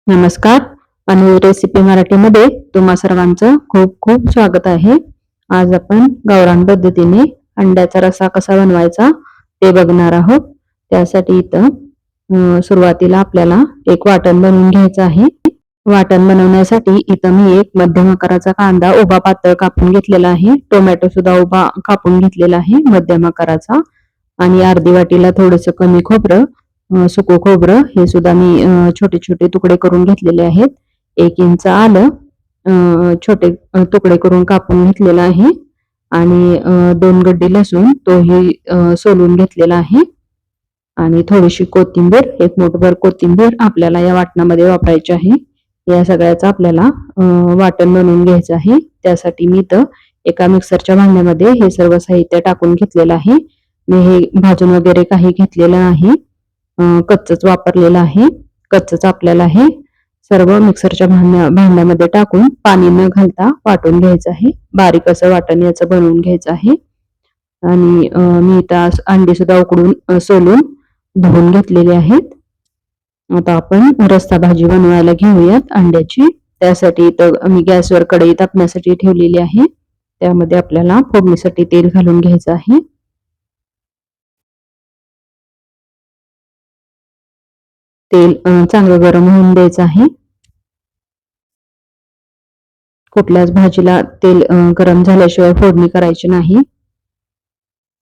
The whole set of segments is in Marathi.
नमस्कार आणि रेसिपी मराठीमध्ये तुम्हा सर्वांचं खूप खूप स्वागत आहे. आज आपण गावरान पद्धतीने अंड्याचा रस्सा कसा बनवायचा ते बघणार आहोत. त्यासाठी इथं सुरुवातीला आपल्याला एक वाटण बनवून घ्यायचं आहे. वाटण बनवण्यासाठी इथं मी एक मध्यम आकाराचा कांदा उभा पातळ कापून घेतलेला आहे. टोमॅटो सुद्धा उभा कापून घेतलेला आहे मध्यम आकाराचा. आणि अर्धी वाटीला थोडंसं कमी खोबरं, सुकं खोबरं हे सुद्धा मी छोटे छोटे तुकडे करून घेतलेले आहेत. 1 इंच आलं छोटे तुकडे करून कापून घेतलेलं आहे. आणि 2 गड्डी लसूण तोही सोलून घेतलेला आहे. आणि थोडीशी कोथिंबीर, एक मूठभर कोथिंबीर आपल्याला या वाटणामध्ये वापरायची आहे. या सगळ्याचं आपल्याला वाटण बनवून घ्यायचं आहे. त्यासाठी मी इथं एका मिक्सरच्या भांड्यामध्ये हे सर्व साहित्य टाकून घेतलेलं आहे. मी हे भाजून वगैरे काही घेतलेलं नाही. कच्चच वापरलेलं आहे. कच्चच आपल्याला हे सर्व मिक्सरच्या भांड्यामध्ये टाकून पाणी न घालता वाटून घ्यायचं आहे. बारीक असं वाटण याचं बनवून घ्यायचं आहे. आणि मी इथं अंडी सुद्धा उकडून सोलून धुवून घेतलेली आहेत. आता आपण रस्सा भाजी बनवायला घेऊयात अंड्याची. त्यासाठी इथं मी गॅसवर कढई तापण्यासाठी ठेवलेली आहे. त्यामध्ये आपल्याला फोडणीसाठी तेल घालून घ्यायचं आहे. तेल चांगलं गरम होऊन द्यायचं आहे. कुठल्याच भाजीला तेल गरम झाल्याशिवाय फोडणी करायची नाही.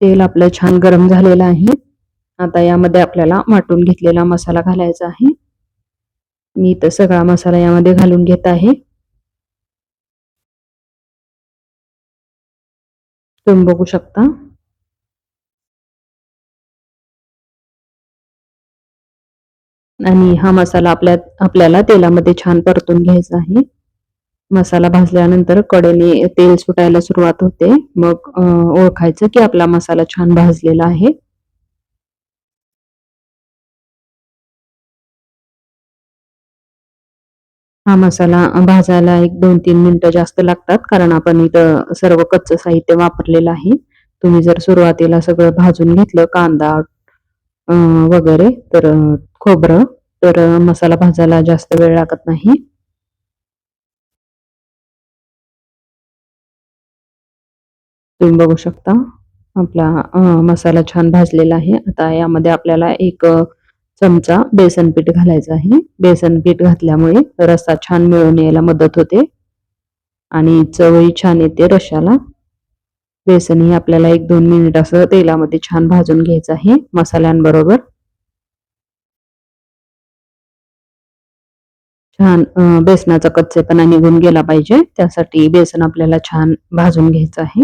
तेल आपलं छान गरम झालेलं आहे. आता यामध्ये आपल्याला वाटून घेतलेला मसाला घालायचा आहे. मी इथं सगळा मसाला यामध्ये घालून घेत आहे. तुम्ही बघू शकता. आणि हा मसाला आपल्याला तेलामध्ये छान परतून घ्यायचा आहे. मसाला भाजल्यानंतर कडेने तेल सुटायला सुरुवात होते. मग ओळखायचं की आपला मसाला छान भाजलेला आहे. हा मसाला भाजायला एक 2-3 मिनिटं जास्त लागतात, कारण आपण इथं सर्व कच्चं साहित्य वापरलेलं आहे. तुम्ही जर सुरुवातीला सगळं भाजून घेतलं कांदा वगैरे तर खोबरं, तर मसाला भाजायला जास्त वेळ लागत नाही. तुम्ही बघू शकता आपला मसाला छान भाजलेला आहे. आता यामध्ये आपल्याला एक चमचा बेसन पीठ घालायचं आहे. बेसन पीठ घातल्यामुळे रस्सा छान मिळून यायला मदत होते आणि चवही छान येते रश्श्याला. बेसनही आपल्याला 1-2 मिनिट असं तेलामध्ये छान भाजून घ्यायचं आहे मसाल्यांबरोबर. छान बेसनाचा कच्चेपणा निघून गेला पाहिजे, त्यासाठी बेसन आपल्याला छान भाजून घ्यायचं आहे.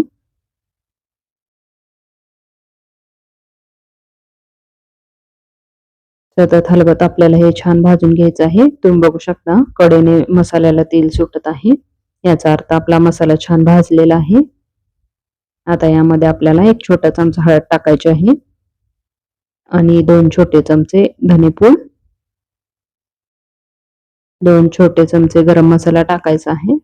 सतत हलवत आपल्याला हे छान भाजून घ्यायचं आहे. तुम्ही बघू शकता कडेने मसाल्याला तेल सुटत आहे. याचा अर्थ आपला मसाला छान भाजलेला आहे. आता यामध्ये आपल्याला 1 छोटा चमचा हळद टाकायची आहे आणि 2 छोटे चमचे धनेपूड, 2 छोटे चमचे गरम मसाला टाकायचा आहे.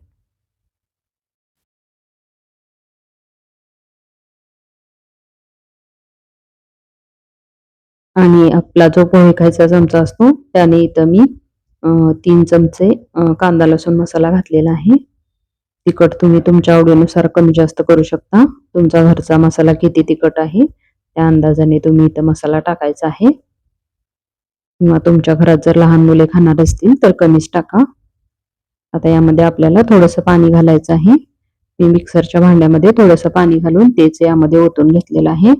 आणि आपला जो पोहे खायचा चमचा असतो त्याने इथं मी 3 चमचे कांदा लसूण मसाला घातलेला आहे. तिखट तुम्ही तुमच्या आवडीनुसार कमी जास्त करू शकता. तुमचा घरचा मसाला किती तिखट आहे त्या अंदाजाने तुम्ही इथं मसाला टाकायचा आहे. किंवा तुमच्या घरात जर लहान मुले खाणार असतील तर कमीच टाका. आता यामध्ये आपल्याला थोडंसं पाणी घालायचं आहे. मी मिक्सरच्या भांड्यामध्ये थोडंसं पाणी घालून तेच यामध्ये ओतून घेतलेलं आहे.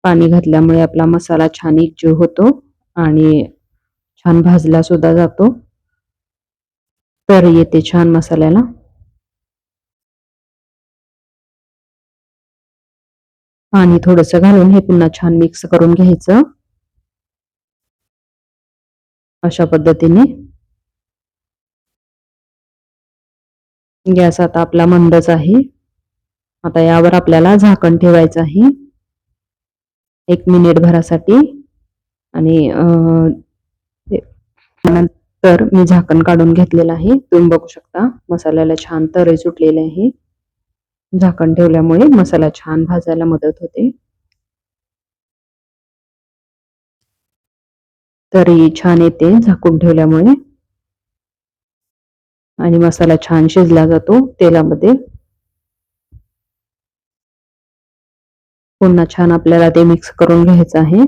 पाणी घातल्यामुळे आपला मसाला छान एकजीव होतो आणि छान भाजला सुद्धा जातो. तर येते छान मसाल्याला. पाणी थोडंसं घालून हे पुन्हा छान मिक्स करून घ्यायचं. अशा पद्धतीने. गॅस आता आपला मंदच आहे. आता यावर आपल्याला झाकण ठेवायचं आहे 1 मिनिट भरासाठी. आणि नंतर मी झाकण काढून घेतलेलं आहे. तुम्ही बघू शकता मसाल्याला छान तर्री सुटलेले आहे. झाकण ठेवल्यामुळे मसाला छान भाजायला मदत होते. तरी छान येते झाकून ठेवल्यामुळे आणि मसाला छान शिजला जातो तेलामध्ये. पुन्हा छान आपल्याला ते मिक्स करून घ्यायचं आहे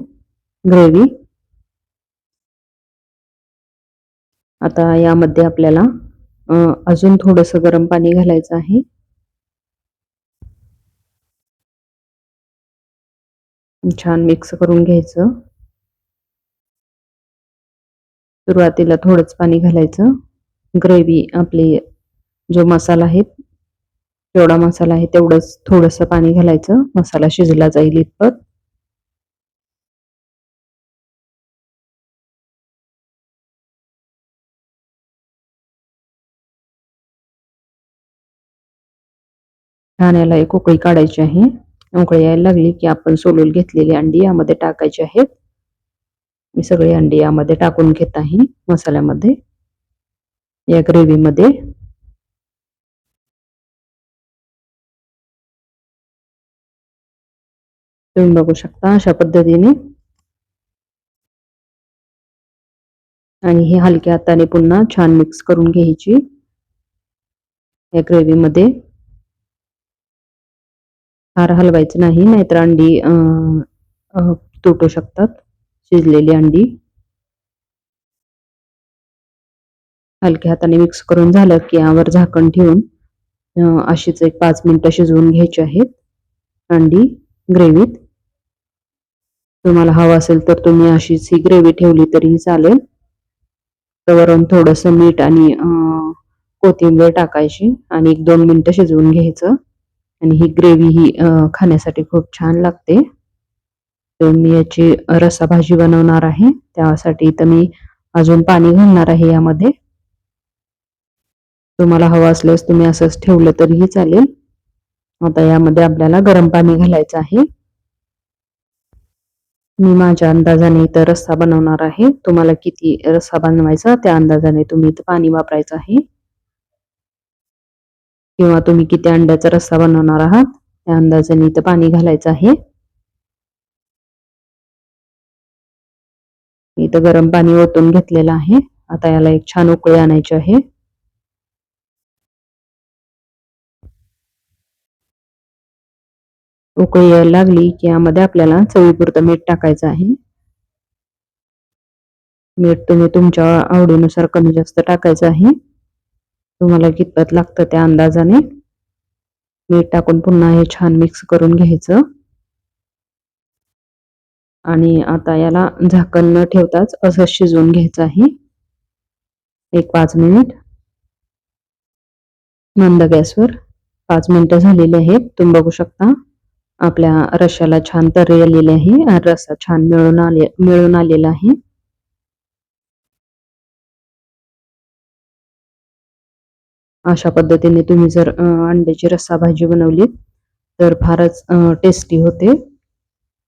ग्रेव्ही. आता यामध्ये आपल्याला अजून थोडंसं गरम पाणी घालायचं आहे. छान मिक्स करून घ्यायचं. सुरुवातीला थोडंच पाणी घालायचं. ग्रेव्ही आपली जो मसाला आहे जेवढा मसाला आहे तेवढंच थोडंसं पाणी घालायचं, मसाला शिजला जाईल इतपत. छान याला एक उकळी काढायची आहे. उकळी यायला लागली की आपण सोलून घेतलेली अंडी यामध्ये टाकायची आहेत. मी सगळी अंडी यामध्ये टाकून घेत आहे मसाल्यामध्ये, या ग्रेव्हीमध्ये. तुम्ही बघू शकता अशा पद्धतीने. आणि ही हलक्या हाताने पुन्हा छान मिक्स करून घ्यायची या ग्रेव्हीमध्ये. फार हलवायचं नाही, नाहीतर अंडी तुटू शकतात, शिजलेली अंडी. हलक्या हाताने मिक्स करून झालं की यावर झाकण ठेवून अशीच एक 5 मिनिटं शिजवून घ्यायची आहेत अंडी ग्रेव्हीत. तुम्हाला हवं असेल तर तुम्ही अशीच ही ग्रेव्ही ठेवली तरीही चालेल. वरून थोडंसं मीठ आणि कोथिंबीर टाकायची आणि 1-2 मिनिटं शिजवून घ्यायचं. आणि ही ग्रेव्ही ही खाण्यासाठी खूप छान लागते. तर मी याची रस्सा भाजी बनवणार आहे, त्यासाठी इथं मी अजून पाणी घालणार आहे यामध्ये. तुम्हाला हवं असल्यास तुम्ही असंच ठेवलं तरीही चालेल. आता यामध्ये आपल्याला गरम पाणी घालायचं आहे. मी माझ्या अंदाजाने इथं रस्सा बनवणार आहे. तुम्हाला किती रस्सा बनवायचा त्या अंदाजाने तुम्ही इथं पाणी वापरायचं आहे. किंवा तुम्ही किती अंड्याचा रस्सा बनवणार आहात त्या अंदाजाने इथं पाणी घालायचं आहे. इथं गरम पाणी ओतून घेतलेलं आहे. आता याला एक छान उकळी आणायची आहे. उकळी यायला लागली की यामध्ये आपल्याला चवीपुरतं मीठ टाकायचं आहे. मीठ तुम्ही तुमच्या आवडीनुसार कमी जास्त टाकायचं आहे. तुम्हाला कितपत लागतं त्या अंदाजाने मीठ टाकून पुन्हा हे छान मिक्स करून घ्यायचं. आणि आता याला झाकण न ठेवताच असं शिजवून घ्यायचं आहे एक 5 मिनिट मंद गॅसवर. 5 मिनिटं झालेली आहेत. तुम्ही बघू शकता आपल्या रश्श्याला छान तर्री आलेली आहे आणि रस्सा छान मिळून आलेला आहे. अशा पद्धतीने तुम्ही जर अंड्याची रस्सा भाजी बनवली तर फारच टेस्टी होते.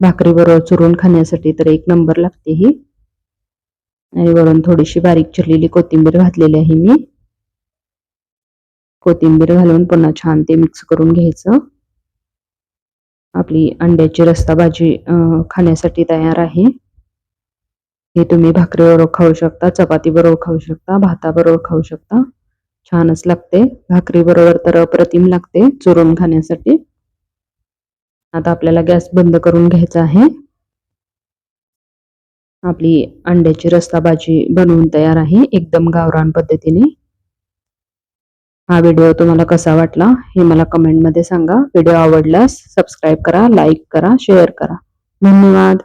भाकरीबरोबर चुरून खाण्यासाठी तर एक नंबर लागते ही. आणि वरून थोडीशी बारीक चिरलेली कोथिंबीर घातलेली आहे मी. कोथिंबीर घालून पुन्हा छान ते मिक्स करून घ्यायचं. आपली अंड्याची रस्सा भाजी खाण्यासाठी तयार आहे. हे तुम्ही भाकरीबरोबर खाऊ शकता, चपातीबरोबर खाऊ शकता, भाताबरोबर खाऊ शकता. छानच लागते. भाकरीबरोबर तर अप्रतिम लागते चुरून खाण्यासाठी. आता आपल्याला गॅस बंद करून घ्यायचा आहे. आपली अंड्याची रस्सा भाजी बनवून तयार आहे एकदम गावरान पद्धतीने. हा व्हिडिओ तुम्हाला कसा वाटला हे मला कमेंटमध्ये सांगा. व्हिडिओ आवडल्यास सबस्क्राईब करा, लाईक करा, शेअर करा. धन्यवाद.